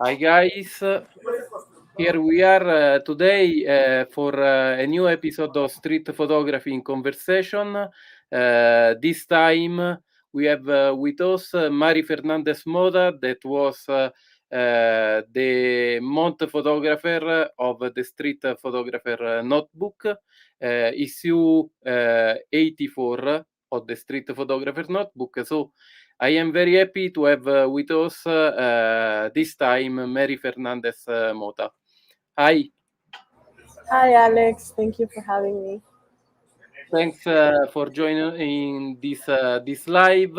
Hi guys, here we are today for a new episode of Street Photography in Conversation. This time we have with us Mari Fernandez Mota, that was the Mont photographer of the Street Photographer Notebook, issue 84 of the Street Photographer Notebook. So I am very happy to have with us this time Mary Fernandez Mota. Hi, Hi, Alex. Thank you for having me. thanks for joining in this live.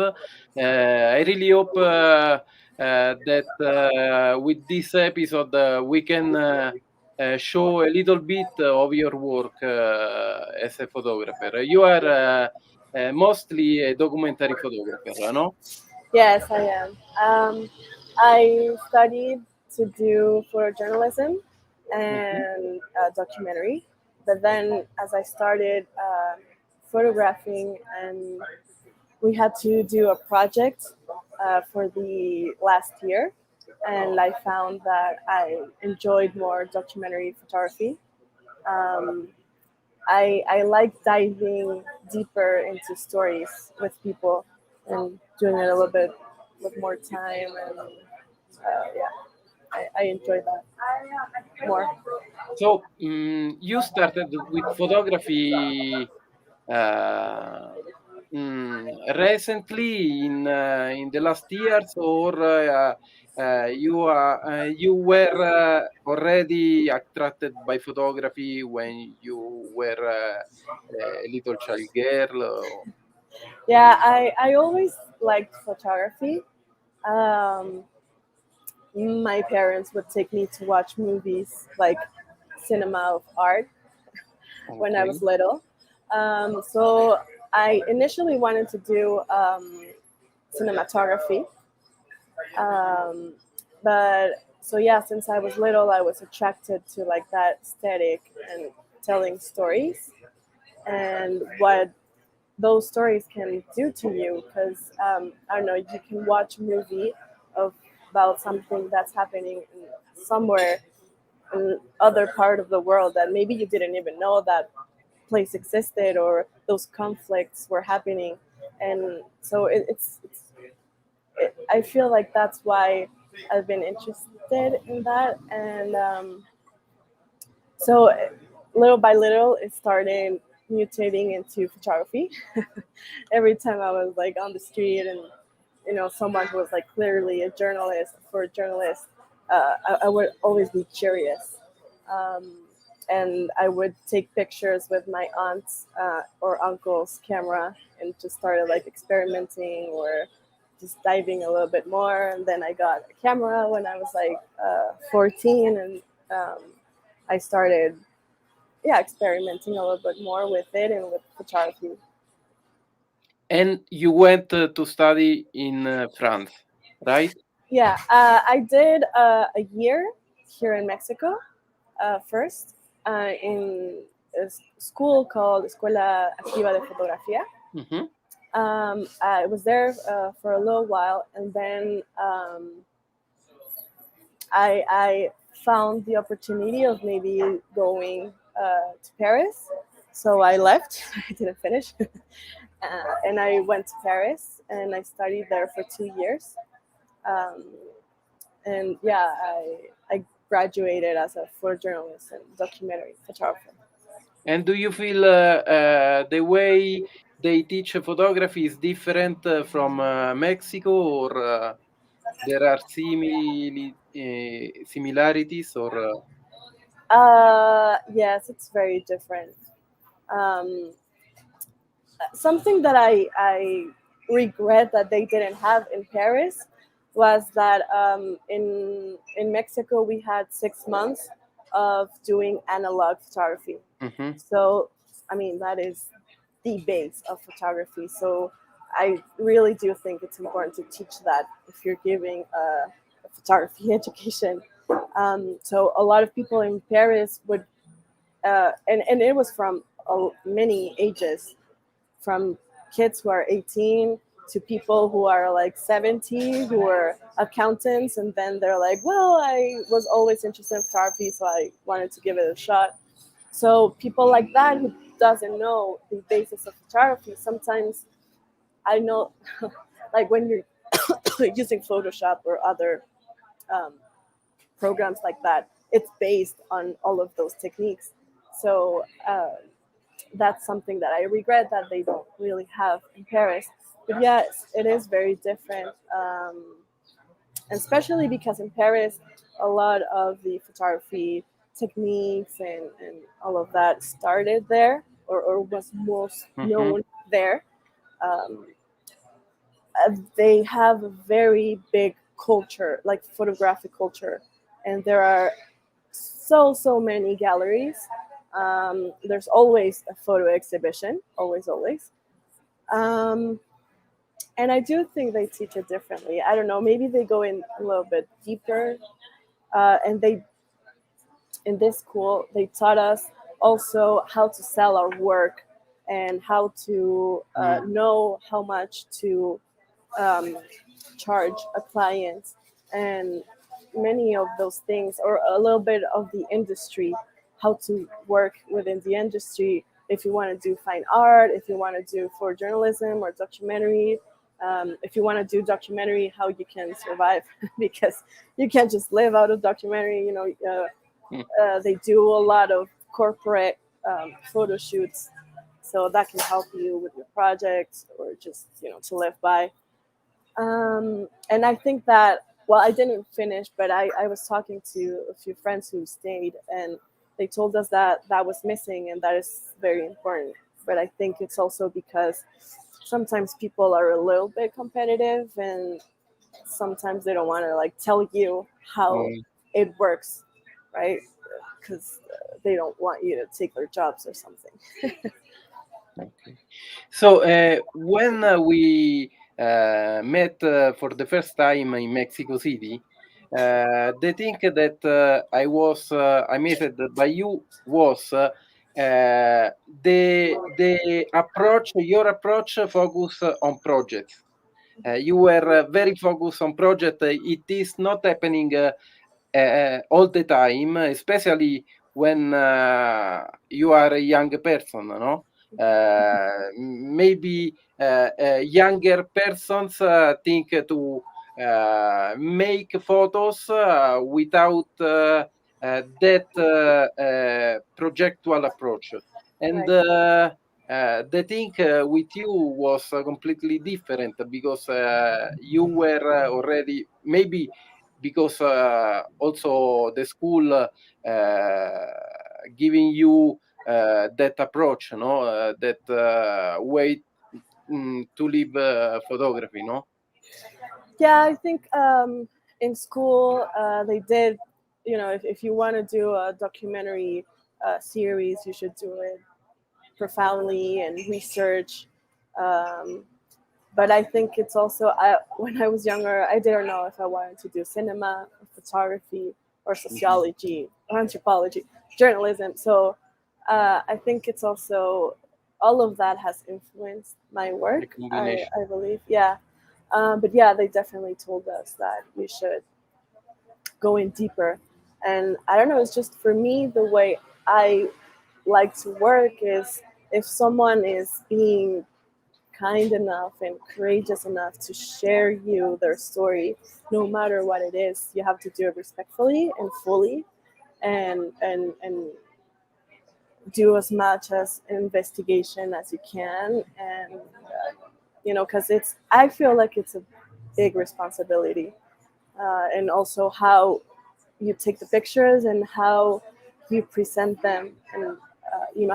I really hope that with this episode we can show a little bit of your work as a photographer. You are mostly a documentary photographer, no? Yes, I am. I studied to do photojournalism Mhm. and documentary, but then as I started photographing, and we had to do a project for the last year, and I found that I enjoyed more documentary photography. Um, I like diving deeper into stories with people and doing it a little bit with more time, and yeah, I enjoy that more. So you started with photography uh, recently in the last years, or you were already attracted by photography when you were a little child girl? Yeah, I always liked photography. Um, my parents would take me to watch movies like cinema of art when I Okay. was little. So I initially wanted to do cinematography. Um, but so yeah, since I was little, I was attracted to like that aesthetic and telling stories and what those stories can do to you. Because I don't know, you can watch a movie of about something that's happening somewhere in other part of the world that maybe you didn't even know that place existed or those conflicts were happening, and so I feel like that's why I've been interested in that. And so little by little, it started mutating into photography. Every time I was like on the street and someone who was like clearly a journalist for a journalist, I would always be curious. Um, and I would take pictures with my aunt's or uncle's camera and just started like experimenting or just diving a little bit more. And then I got a camera when I was like 14, and um, I started, yeah, experimenting a little bit more with it and with photography. And you went to study in France, right? Yeah, I did a year here in Mexico first in a school called Escuela Activa de Fotografía. Mhm. I was there for a little while, and then I found the opportunity of maybe going to Paris. So I left. I didn't finish, and I went to Paris and I studied there for 2 years. Um, and yeah, I graduated as a photojournalist and documentary photographer. And do you feel the way they teach photography is different from Mexico, or there are similarities, or Yes, it's very different. Um, Something that I regret that they didn't have in Paris was that in Mexico we had 6 months of doing analog photography. Mhm. So I mean that is the base of photography. So I really do think it's important to teach that if you're giving a photography education. So a lot of people in Paris would, and it was from many ages, from kids who are 18 to people who are like 70, who are accountants, and then they're like, well, I was always interested in photography, so I wanted to give it a shot. So people like that who doesn't know the basics of photography, sometimes I know, like when you're using Photoshop or other um, programs like that, it's based on all of those techniques. So that's something that I regret that they don't really have in Paris. But yes, it is very different, especially because in Paris, a lot of the photography techniques and all of that started there, or was most Mhm. known there. Um, they have a very big culture, like photographic culture, and there are so many galleries. There's always a photo exhibition, always. Um, and I do think they teach it differently. I don't know, maybe they go in a little bit deeper. And they, in this school, they taught us also how to sell our work and how to Mm. know how much to um, charge a client, and many of those things, or a little bit of the industry, how to work within the industry. If you want to do fine art, if you want to do for journalism or documentary, if you want to do documentary, how you can survive because you can't just live out of documentary. Mm. They do a lot of corporate photo shoots, so that can help you with your projects or just to live by. And I think that, well, I didn't finish, but I was talking to a few friends who stayed, and they told us that that was missing, and that is very important. But I think it's also because sometimes people are a little bit competitive, and sometimes they don't want to like tell you how Mm. it works, right? Because they don't want you to take their jobs or something. Okay. So when we met for the first time in Mexico City, the thing that I was amazed by you was the approach, your approach focus on projects. You were very focused on project. It is not happening all the time, especially when you are a young person, no? Maybe younger persons think to make photos without that projectual approach. And Right. the thing with you was completely different because you were already maybe because also the school giving you that approach, no, that way to live photography, no. Yeah, I think in school they did, if you want to do a documentary series, you should do it profoundly and research. Um, but I think it's also, when I was younger, I didn't know if I wanted to do cinema, or photography, or Mhm. sociology, or anthropology, journalism. So I think it's also, all of that has influenced my The work, I, combination. I believe. Yeah. But yeah, they definitely told us that we should go in deeper. And I don't know, it's just for me, the way I like to work is, if someone is being kind enough and courageous enough to share you their story, no matter what it is, you have to do it respectfully and fully, and do as much as investigation as you can, and because I feel like it's a big responsibility, and also how you take the pictures and how you present them, and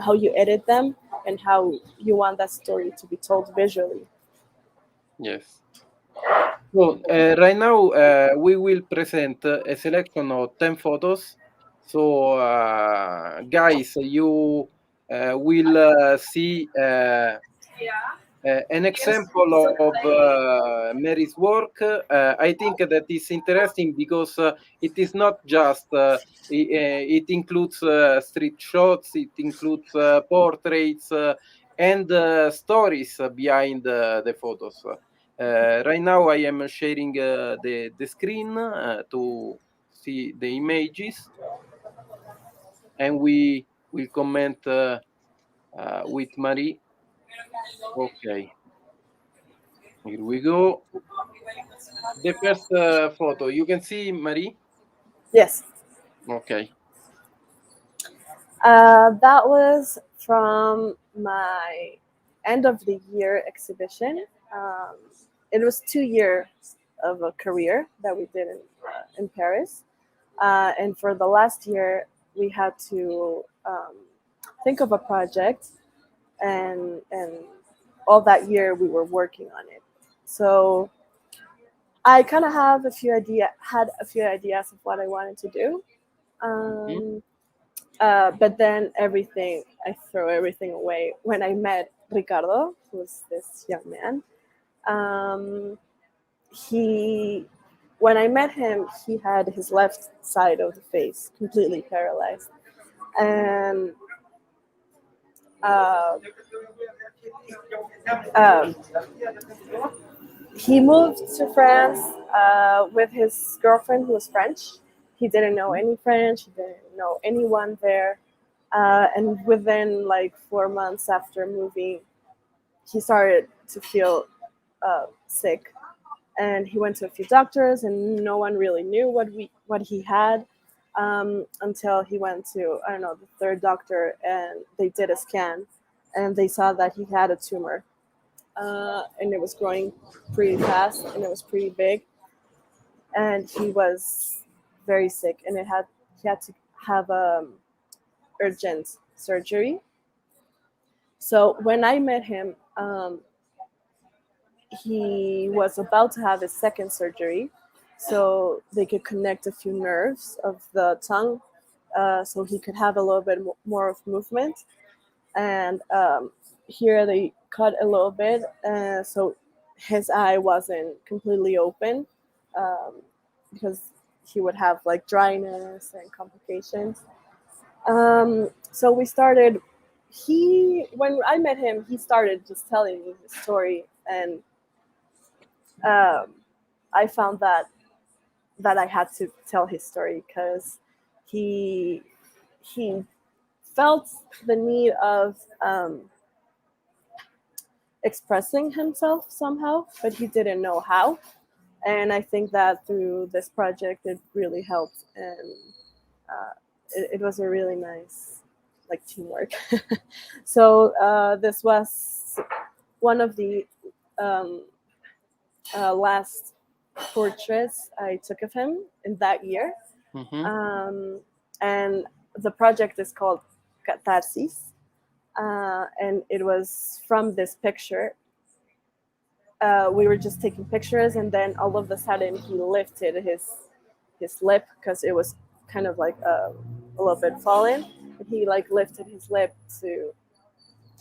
how you edit them, and how you want that story to be told visually. Yes. So right now we will present a selection of 10 photos. So guys, you will see an example of Mary's work. I think that is interesting because it is not just, it includes street shots, it includes portraits and stories behind the photos. Right now I am sharing the screen to see the images, and we will comment with Marie. Okay, here we go. The first photo, you can see Marie? Yes. Okay. That was from my end of the year exhibition. Um, it was 2 years of a career that we did in Paris. And for the last year, we had to think of a project, and all that year we were working on it. So I kind of had a few ideas of what I wanted to do. Um, but then I throw everything away when I met Ricardo, who's this young man. Um, he, when I met him, he had his left side of the face completely paralyzed, and uh, um, he moved to France with his girlfriend who was French. He didn't know any French. He didn't know anyone there. And within like 4 months after moving, he started to feel sick, and he went to a few doctors, and no one really knew what he had until he went to, I don't know, the third doctor, and they did a scan, and they saw that he had a tumor, and it was growing pretty fast, and it was pretty big, and he was very sick, and he had to have urgent surgery. So when I met him, he was about to have his second surgery, so they could connect a few nerves of the tongue, so he could have a little bit more of movement. And here they cut a little bit, so his eye wasn't completely open, um, because he would have like dryness and complications. So we started. When I met him, he started just telling me his story, and um, I found that I had to tell his story because he he felt the need of expressing himself somehow, but he didn't know how. And I think that through this project, it really helped, and it was a really nice like teamwork. So this was one of the um, last portraits I took of him in that year. Mm-hmm. And the project is called Catharsis. And it was from this picture. We were just taking pictures, and then all of a sudden he lifted his lip because it was kind of like a little bit fallen. He like lifted his lip to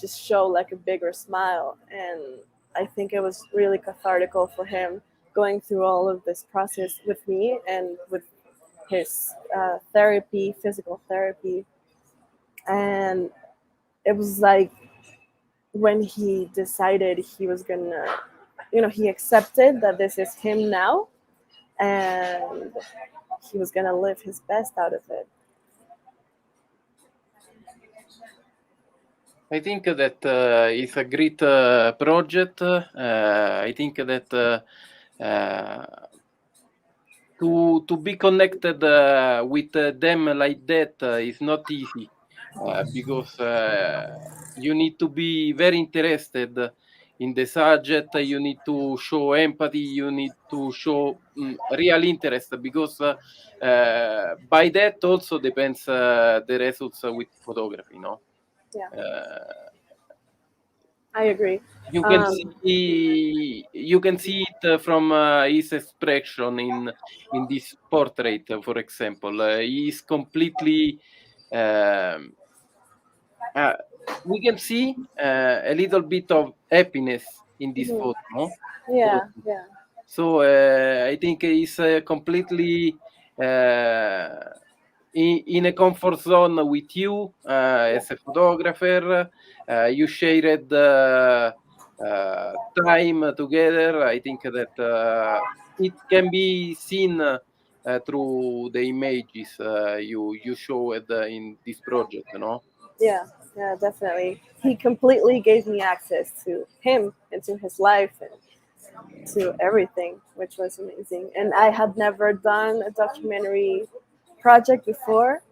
just show like a bigger smile, and I think it was really cathartical for him going through all of this process with me and with his therapy, physical therapy. And it was like when he decided he was gonna, he accepted that this is him now, and he was gonna live his best out of it. I think that it's a great project. I think that to be connected with them like that is not easy, because you need to be very interested in the subject. You need to show empathy. You need to show real interest, because by that also depends the results with photography. No. Yeah, Uh, I agree. you can Um, see it from his expression in this portrait, for example. He is completely. Um, uh, we can see a little bit of happiness in this mhm. photo, no? Yeah, Also. yeah. So I think he's completely in a comfort zone with you as a photographer. You shared time together. I think that it can be seen through the images you showed in this project, no? Yeah, yeah, definitely. He completely gave me access to him and to his life and to everything, which was amazing. And I had never done a documentary project before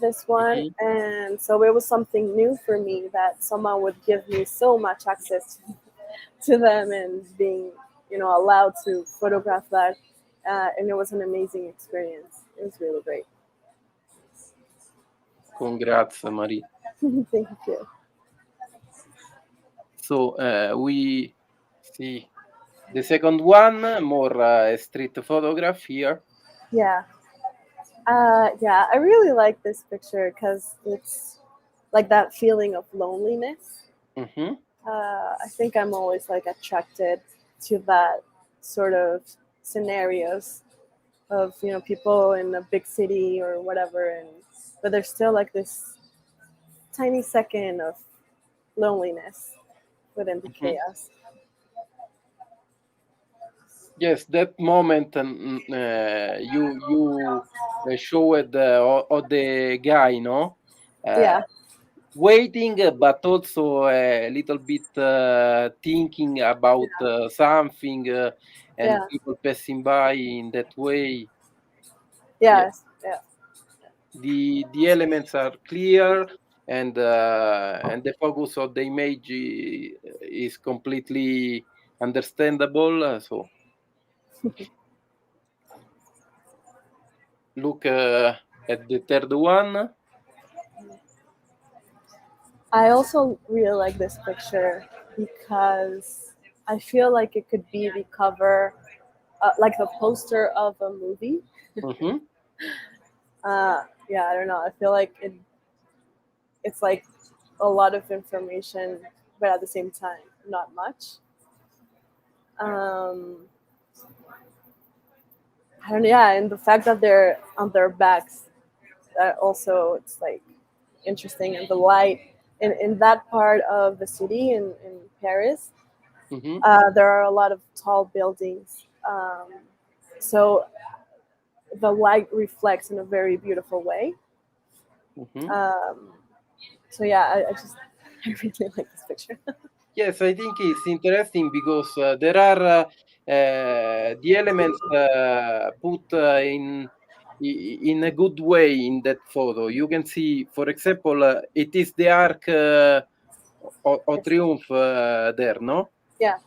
this one, Mhm. and so it was something new for me that someone would give me so much access to them and being, allowed to photograph that. And it was an amazing experience. It was really great. Congrats, Marie. Thank you. So we see the second one, more street photograph here. Yeah. Yeah, I really like this picture because it's like that feeling of loneliness. Mhm. I think I'm always like attracted to that sort of scenarios of people in a big city or whatever, and but there's still like this tiny second of loneliness within the Mhm. chaos. Yes, that moment you showed of the guy, no? Uh, Yeah, Waiting, but also a little bit thinking about something, and yeah, people passing by in that way. Yeah, yes, yeah, the elements are clear, and the focus of the image is completely understandable. So look at the third one. I also really like this picture because I feel like it could be the cover, like the poster of a movie. Hmm. Yeah, I don't know. I feel like it's like a lot of information, but at the same time, not much. Um, I don't know. Yeah, and the fact that they're on their backs, also it's like interesting, and the light in that part of the city in Paris, Hmm. there are a lot of tall buildings. So the light reflects in a very beautiful way. Hmm. Um, so yeah, I just I really like this picture. Yes, I think it's interesting because there are the elements put in a good way in that photo. You can see, for example, it is the Arc of Yes. Triumph there, no? Yeah.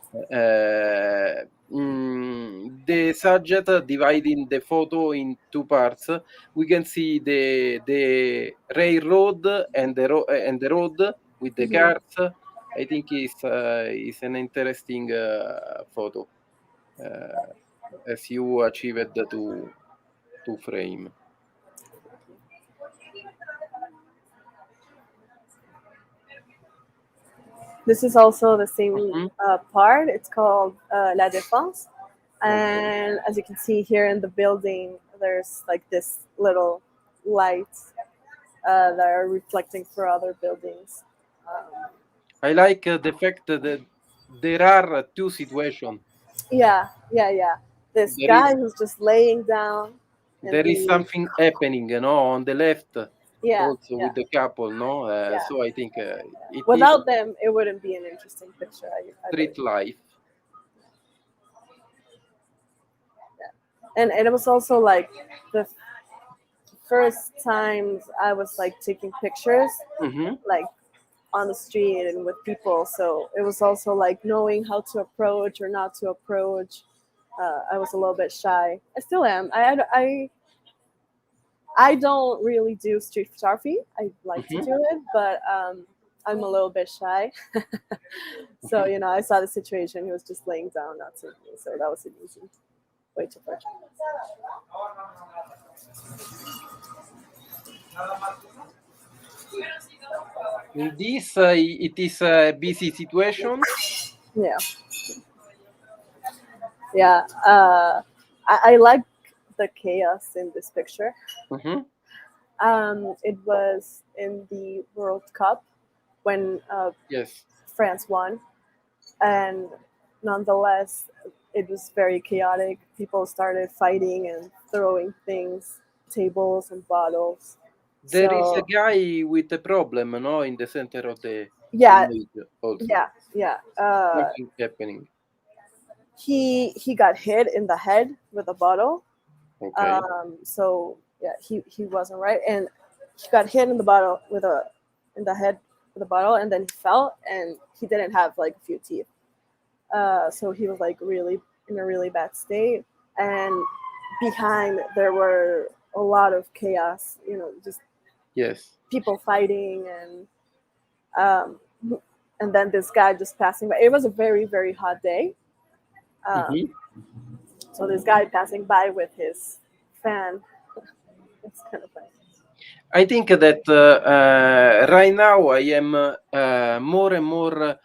The subject dividing the photo in two parts. We can see the railroad and the road with the Hmm. cars. I think is an interesting photo as you achieved to frame. This is also the same Mhm. part. It's called La Défense. Okay. And as you can see here in the building, there's like this little lights that are reflecting for other buildings. Um, I like the fact that there are two situations. yeah, yeah, yeah. This There guy is who's just laying down in there is the, something happening, on the left yeah, also yeah, with the couple, no? yeah. So I think it is Without them, it wouldn't be an interesting picture, I believe. street life. And it was also like the first times I was like taking pictures, Hmm. like on the street and with people. So it was also like knowing how to approach or not to approach. I was a little bit shy. I still am. I don't really do street photography. I like to Hmm. do it, but I'm a little bit shy. So Hmm. I saw the situation. He was just laying down, not to me. So that was an easy way to approach. In this, it is a busy situation. Yeah, yeah. I like the chaos in this picture. Hmm. It was in the World Cup when Yes. France won, and nonetheless, it was very chaotic. People started fighting and throwing things, tables and bottles. There is a So guy with a problem, no, in the center of the yeah, image also. yeah. Something happening. He got hit in the head with a bottle. Okay. So yeah, he wasn't right, and he got hit in the bottle with a in the head with a bottle, and then he fell, and he didn't have like a few teeth. So he was like really in a really bad state, and behind there were a lot of chaos. Just Yes. people fighting, um, and then this guy just passing by. It was a very very hot day, um, Mhm. so this guy passing by with his fan. It's kind of funny. I think that right now I am more and more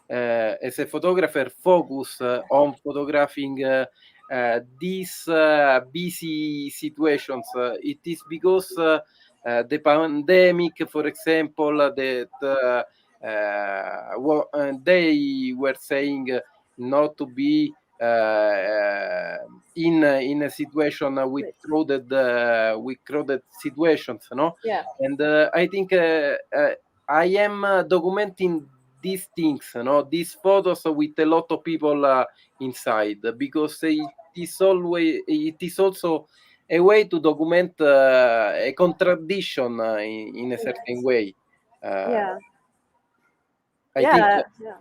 as a photographer focus on photographing these busy situations. It is because the pandemic, for example, that they were saying not to be in a situation with crowded situations, no? Yeah, And I think I am documenting these things, these photos with a lot of people inside, because it is also a way to document a contradiction in a certain way. Uh, yeah, I think, yeah, yeah,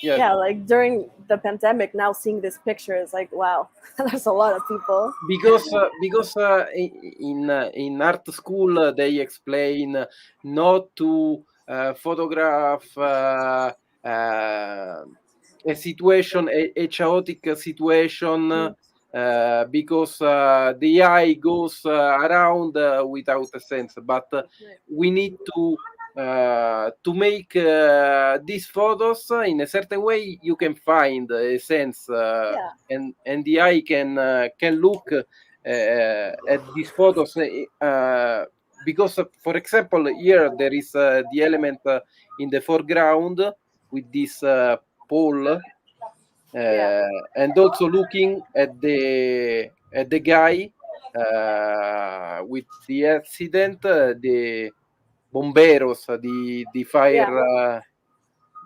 yes, yeah. Like during the pandemic, now seeing this picture is like, wow, there's a lot of people. because in art school they explain not to photograph a situation, a chaotic situation, Mm, because the eye goes around without a sense, but right. we need to make these photos in a certain way. You can find a sense, Yeah, and the eye can look at these photos, because for example here there is the element in the foreground with this pole, yeah, and also looking at the guy with the accident, the bomberos, the yeah,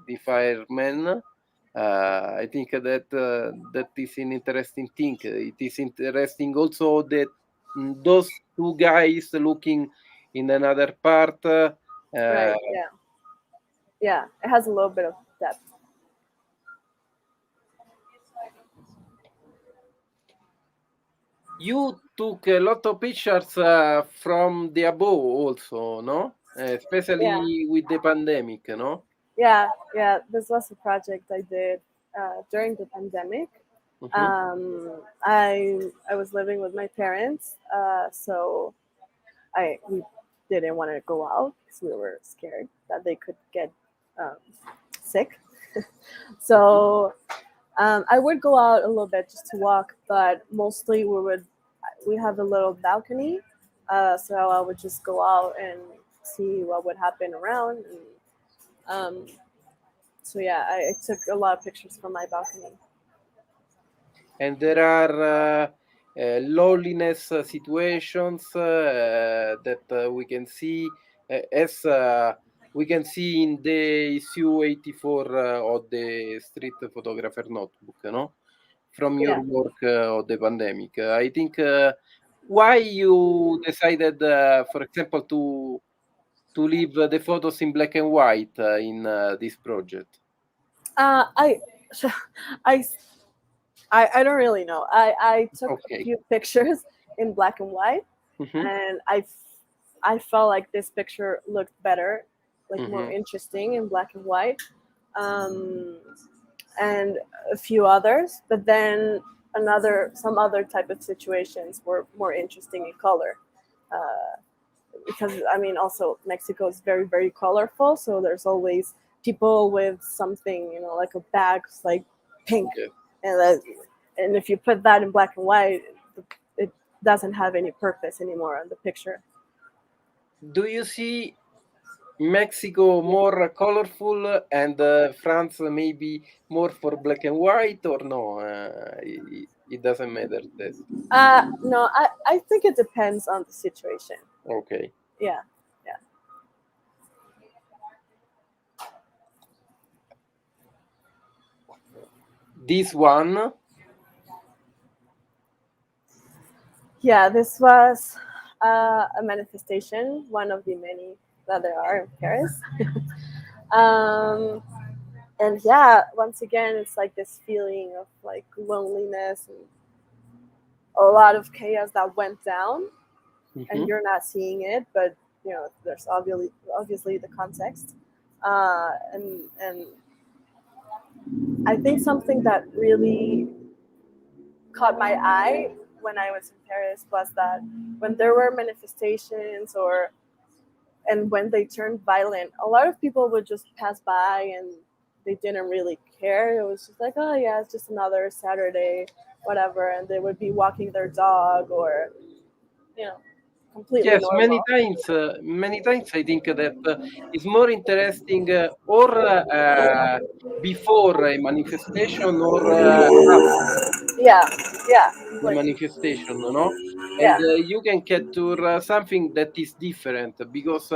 the firemen. I think that is an interesting thing. It is interesting also that those two guys looking in another part. right. Yeah, yeah. It has a little bit of depth. You took a lot of pictures from the above also, no? Yeah, Especially with the pandemic, no? yeah, yeah. This was a project I did during the pandemic. Mhm. I was living with my parents, so we didn't want to go out because we were scared that they could get um, sick. Mhm. So I would go out a little bit just to walk, but mostly we have a little balcony, so I would just go out and see what would happen around. And, so yeah, I took a lot of pictures from my balcony. And there are loneliness situations that we can see, as we can see in the issue 84 of the Street Photographer Notebook, no? From your Yeah. work of the pandemic. I think why you decided, for example, to leave the photos in black and white in this project. I, I, I don't really know. I took a Okay. few pictures in black and white, Hmm. and I felt like this picture looked better, like more Hmm. interesting in black and white, um, and a few others. But then some other type of situations were more interesting in color. Because I mean, also Mexico is very very colorful, so there's always people with something, like a bag, like pink, Yes. and and if you put that in black and white, it doesn't have any purpose anymore on the picture. Do you see Mexico more colorful and France maybe more for black and white, or no? It doesn't matter. This. No, I think it depends on the situation. Okay. Yeah, yeah. This one. Yeah, this was a manifestation, one of the many that there are in Paris. And yeah, once again, it's like this feeling of like loneliness and a lot of chaos that went down, and you're not seeing it, but you know, there's obviously the context, and I think something that really caught my eye when I was in Paris was that when there were manifestations or and when they turned violent, a lot of people would just pass by and they didn't really care. It was just like, oh yeah, it's just another Saturday, whatever, and they would be walking their dog or you know, completely Yes, normal. many times I think that it's more interesting or before a manifestation or Yeah, yeah, the like manifestation, no? And yeah, you can capture something that is different because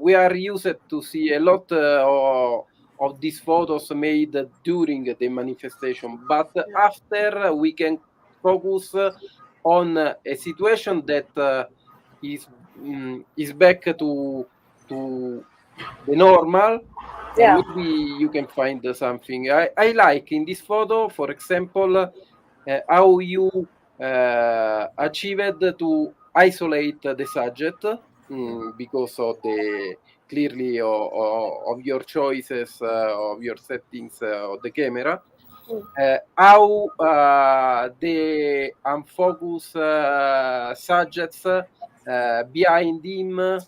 we are used to see a lot of these photos made during the manifestation, but yeah, after we can focus on a situation that is is back to the normal, and yeah, maybe you can find something. I like in this photo, for example, how you achieved to isolate the subject because of the clearly of your choices of your settings of the camera. mm, How the unfocused subjects behind him,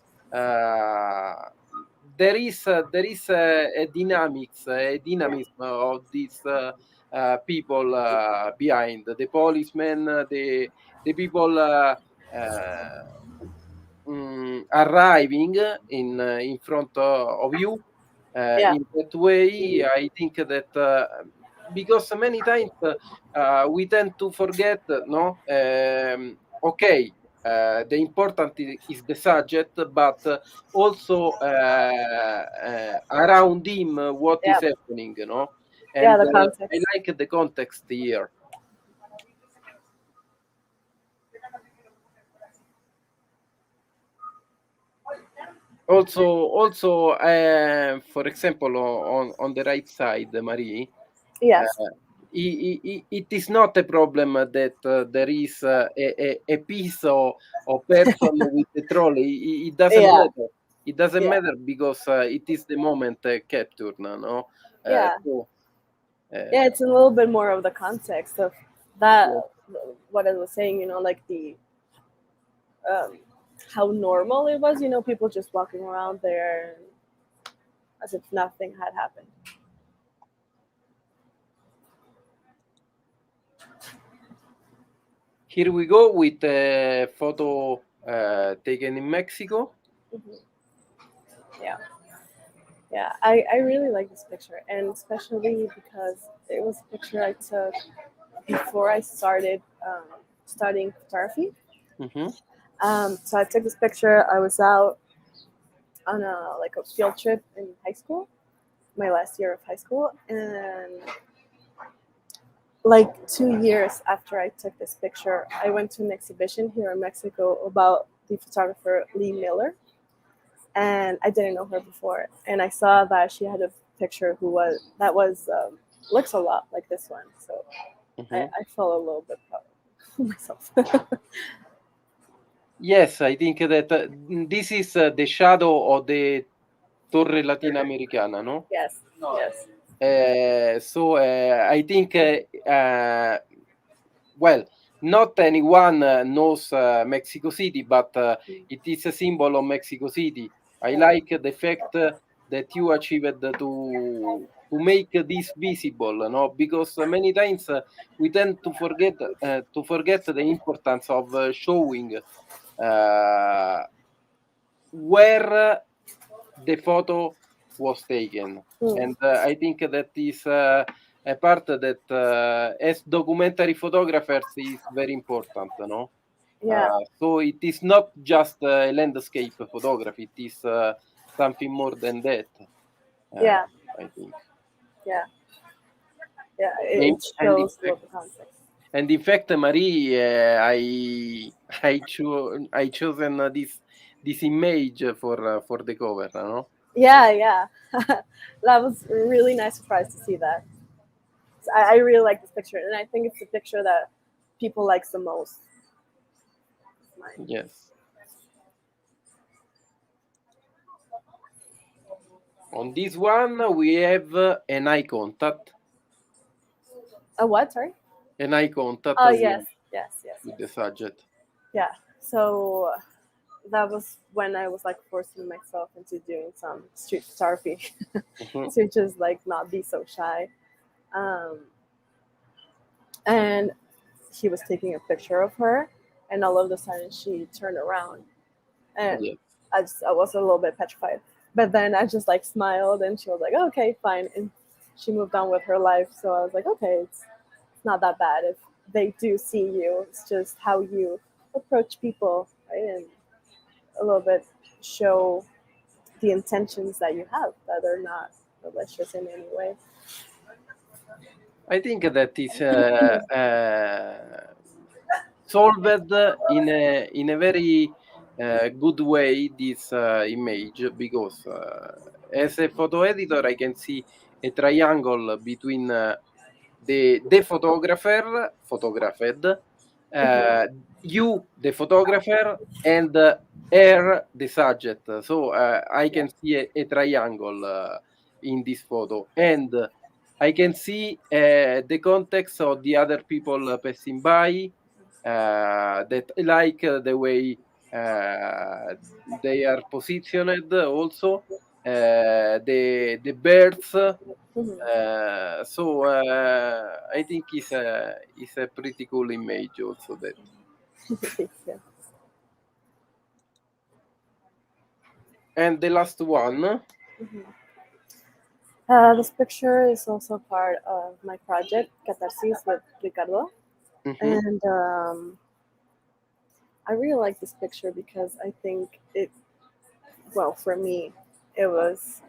there is a dynamics, a yeah, dynamism of these people behind the policemen, the people arriving in front of you. yeah, In that way, I think that because many times we tend to forget, no? Okay, the important is the subject, but also around him what yeah, is happening, you know. yeah. And The I context. like the context here. Also, for example, on the right side, Marie, Yes. uh, it is not a problem that there is a piece of person with the trolley. It doesn't Yeah, matter. It doesn't yeah, matter because it is the moment captured, no? yeah, So, yeah. It's a little bit more of the context of that. yeah. What I was saying, you know, like the um, how normal it was. You know, people just walking around there as if nothing had happened. Here we go with a photo taken in Mexico. Hmm. Yeah, yeah. I really like this picture, and especially because it was a picture I took before I started studying photography. Hmm. So I took this picture. I was out on a field trip in high school, my last year of high school, and like 2 years after I took this picture, I went to an exhibition here in Mexico about the photographer Lee Miller, and I didn't know her before, and I saw that she had a picture who looks a lot like this one, so Hmm. I felt a little bit proud of myself. Yes, I think that this is the shadow of the Torre Latinoamericana, no? Yes, yes, So I think, well, not anyone knows Mexico City, but it is a symbol of Mexico City. I yeah, like the fact that you achieved to make this visible, no? Because many times we tend to forget the importance of showing uh, where the photo was taken. Mm. And I think that is a part that as documentary photographers is very important, no? Yeah, So it is not just a landscape photography, it is something more than that, uh, yeah, I think. yeah, yeah. And, It and in shows a fact, little context. and in fact, Marie, I chosen this image for the cover, no? Yeah, yeah. That was a really nice surprise to see that. I really like this picture, and I think it's the picture that people likes the most. Mine. Yes. On this one, we have an eye contact, A what? Sorry. an eye contact Oh yes, yes, yes, with the yes. subject. Yeah. So that was when I was like forcing myself into doing some street photography Mhm. to just like not be so shy. Um, and he was taking a picture of her, and all of a sudden she turned around, and Yes. I was a little bit petrified. But then I just like smiled, and she was like, "Okay, fine," and she moved on with her life. So I was like, "Okay, it's not that bad if they do see you. It's just how you approach people, right? And a little bit show the intentions that you have that are not malicious in any way." I think that is solved in a very good way this image because as a photo editor I can see a triangle between the photographer photographed, Mhm. uh, you the photographer, and her the subject. So I Yeah. can see a triangle in this photo, and I can see the context of the other people passing by that I like the way they are positioned also, the birds. Mhm. So I think it's a pretty cool image also that. Yeah. And the last one. Mhm. This picture is also part of my project, Catharsis with Ricardo. Mhm. And I really like this picture because I think it, well, for me, it was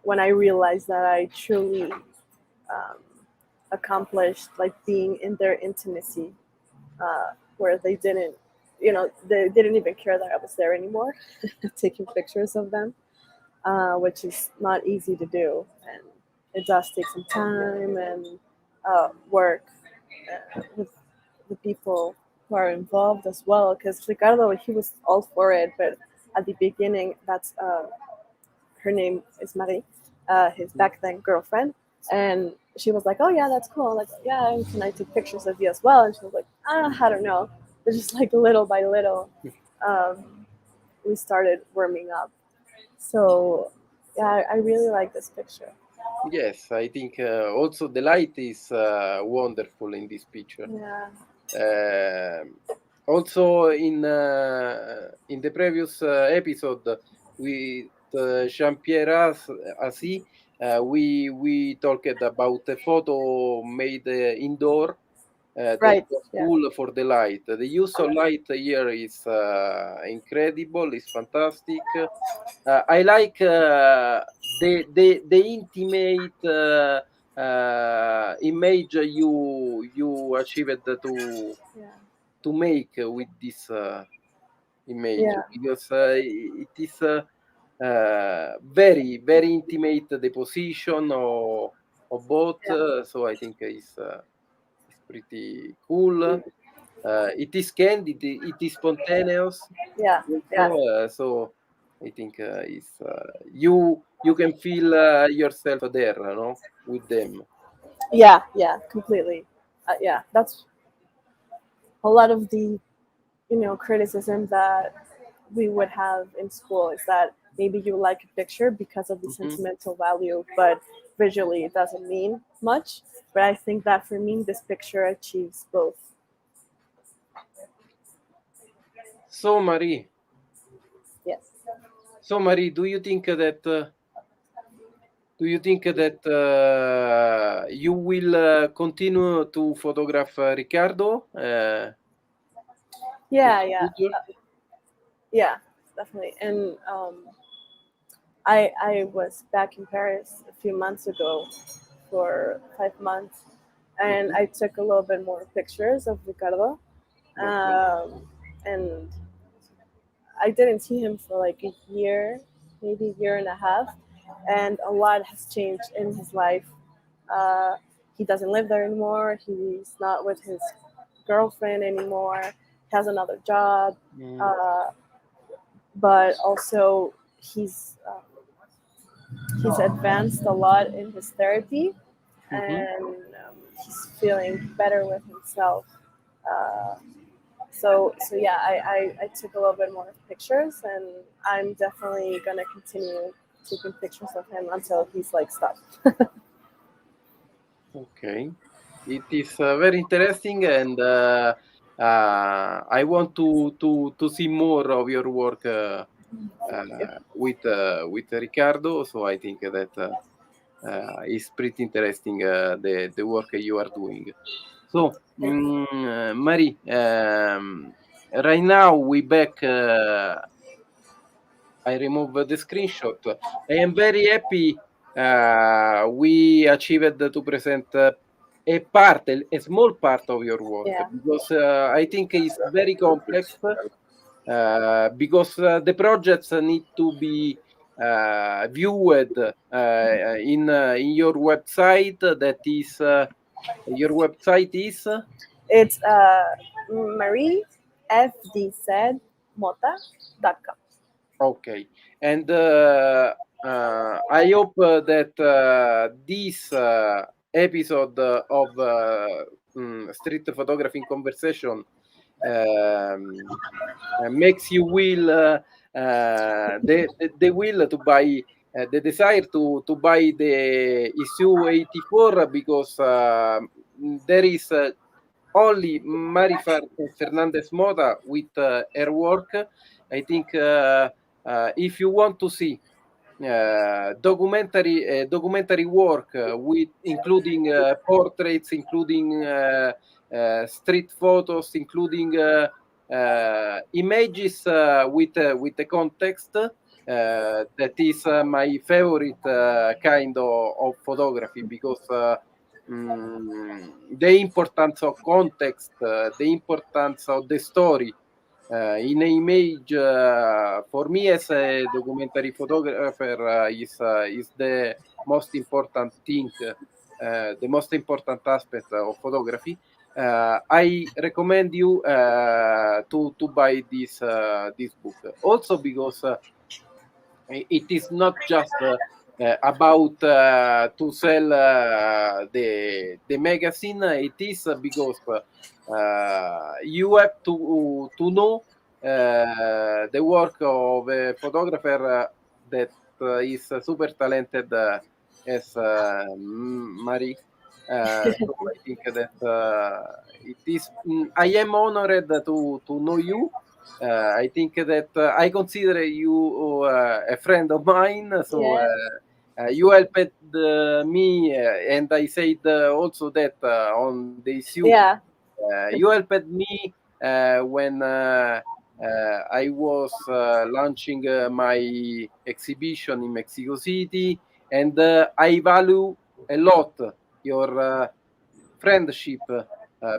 when I realized that I truly um, accomplished like being in their intimacy, where they didn't, they didn't even care that I was there anymore, taking pictures of them, which is not easy to do. And it does take some time and work with the people who are involved as well. Because Ricardo, he was all for it, but at the beginning, that's her name is Marie, his back then girlfriend, and she was like, "Oh yeah, that's cool. Like, yeah, and can I take pictures of you as well?" And she was like, "I don't know." But just like little by little, um, we started warming up. So yeah, I really like this picture. Yes, I think also the light is wonderful in this picture. Yeah. Um Also in the previous episode with Jean-Pierre Assis, we talked about a photo made indoor that Right. was Yeah. cool for the light. The use of light here is incredible, is fantastic. I like the intimate image you achieved Yeah. to make with this image Yeah. because it is very intimate the position of both. Yeah. So I think it's pretty cool. It is candid, it is spontaneous Yeah. Yeah. also. So I think it's you can feel yourself there, no, with them. Yeah. Yeah. Completely. Yeah. That's a lot of the criticism that we would have in school is that maybe you like a picture because of the Mhm. sentimental value, but visually it doesn't mean much. But I think that for me, this picture achieves both. So Marie, Yes. So, Marie, do you think that you will continue to photograph Ricardo? Yeah, yeah, definitely. And I was back in Paris a few months ago for 5 months, and I took a little bit more pictures of Ricardo. Okay. And I didn't see him for like a year, maybe a year and a half, and a lot has changed in his life. Uh, he doesn't live there anymore. He's not with his girlfriend anymore. He has another job, Mm. uh, but also he's advanced a lot in his therapy, Mm-hmm. and he's feeling better with himself. Uh, so yeah, I took a little bit more pictures, and I'm definitely gonna continue taking pictures of him until he's like stopped. Okay. It is very interesting, and I want to see more of your work with Ricardo. So I think that is pretty interesting the work you are doing. So, Marie, right now we back. I remove the screenshot. I am very happy we achieved to present a small part of your work Yeah. because I think it's very complex because the projects need to be viewed in your website. That is your website is It's Marie FDZ Mota.com. okay, and I hope that this episode of Street Photography in Conversation um, makes you will the will to buy the desire to buy the issue 84 because there is only Fernandez Mota with her work. I think if you want to see documentary work with including portraits, including street photos, including images with the context. That is my favorite kind of photography because the importance of context, the importance of the story in image for me as a documentary photographer is the most important thing, the most important aspect of photography. I recommend you to buy this book also because it is not just about to sell the magazine. It is because you have to know the work of a photographer that is super talented as Marie. So I think that it is. I am honored to know you. I think that I consider you a friend of mine, so Yeah. you helped me, and I said also that on the issue, Yeah. you helped me when I was launching my exhibition in Mexico City, and I value a lot your friendship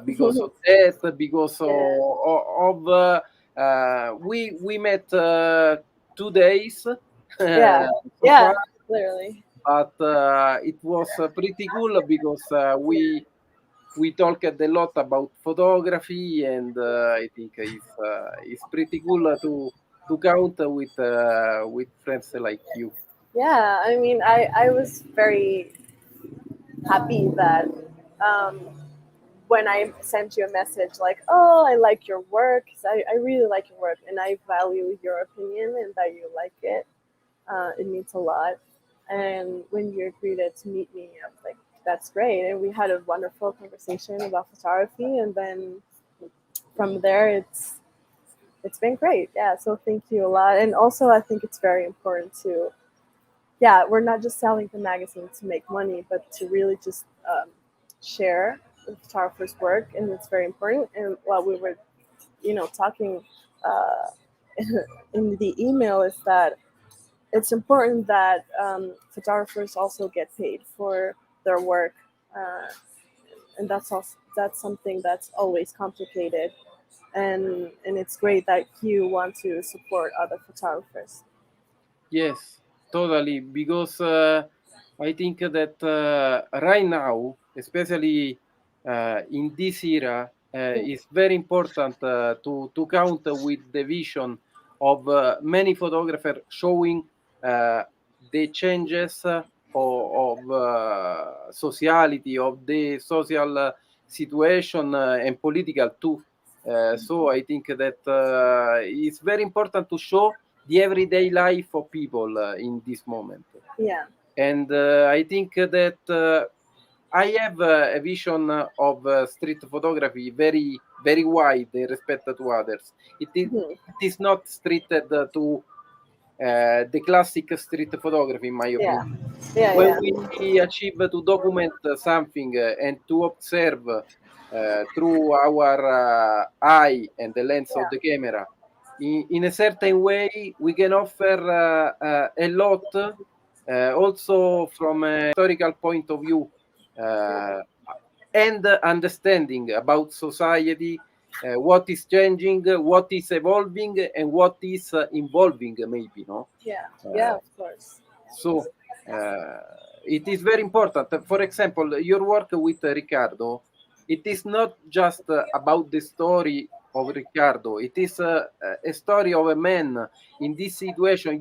because of that, because Yeah. we met 2 days Yeah. so Yeah. far, Literally. but it was pretty cool because we talked a lot about photography, and I think it's pretty cool to count with friends like you. Yeah. I mean, I was very happy that um, when I sent you a message like, oh, I like your work, 'cause I really like your work, and I value your opinion and that you like it. It means a lot. And when you agreed to meet me, I was like, that's great. And we had a wonderful conversation about photography. And then from there, it's been great. Yeah, so thank you a lot. And also, I think it's very important to, yeah, we're not just selling the magazine to make money, but to really just share the photographer's work, and it's very important. And while we were, talking uh, in the email, is that it's important that photographers also get paid for their work, uh, and that's something that's always complicated. And it's great that you want to support other photographers. Yes, totally. Because I think that right now, especially in this era, it's very important to count with the vision of many photographers showing the changes of sociality, of the social situation and political too. So I think that it's very important to show the everyday life of people in this moment. Yeah. And I think that I have a vision of street photography very, very wide in respect to others. Mhm. It is not restricted to the classic street photography, in my Yeah. opinion. Yeah. When Yeah. we achieve to document something and to observe through our eye and the lens of Yeah. the camera, in a certain way, we can offer a lot, also from a historical point of view, uh, and understanding about society, what is changing, what is evolving, and what is involving, maybe, no? Yeah. Yeah. Uh, Of course. so uh, it is very important. For example, your work with Ricardo, it is not just about the story of Ricardo. It is a story of a man in this situation.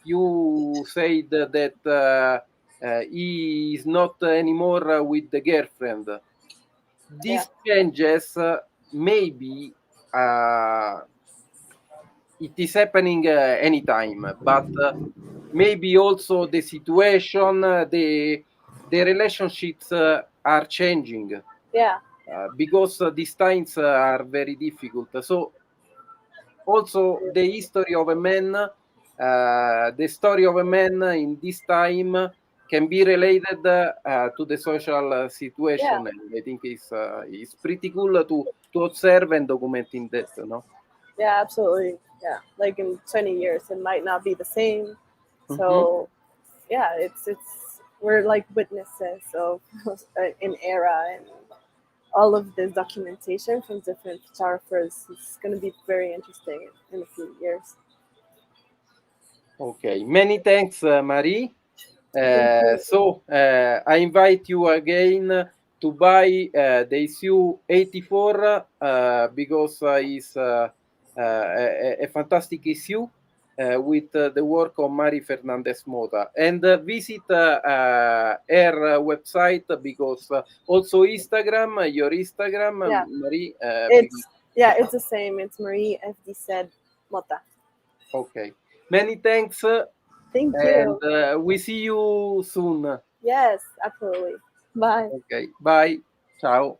You said that he is not anymore with the girlfriend. Yeah. These changes maybe it is happening anytime, but maybe also the situation, the relationships are changing Yeah. because these times are very difficult. So also the history of a man, the story of a man in this time can be related to the social Yeah. situation, and I think it's pretty cool to observe and documenting that, no? Yeah. Absolutely. Yeah. Like in 20 years, it might not be the same. Hmm. So yeah, it's we're like witnesses of an era, and all of this documentation from different photographers is going to be very interesting in a few years. Okay, many thanks, Marie. Thank you. I invite you again to buy the issue 84 because it's a fantastic issue with the work of Marie Fernandez Mota. And visit her website because also Instagram, your Instagram, Yeah, Marie. it's the same. It's Marie FD said Mota. Okay, many thanks, Thank and you. we see you soon. Yes, absolutely. Bye. Ok, bye, ciao.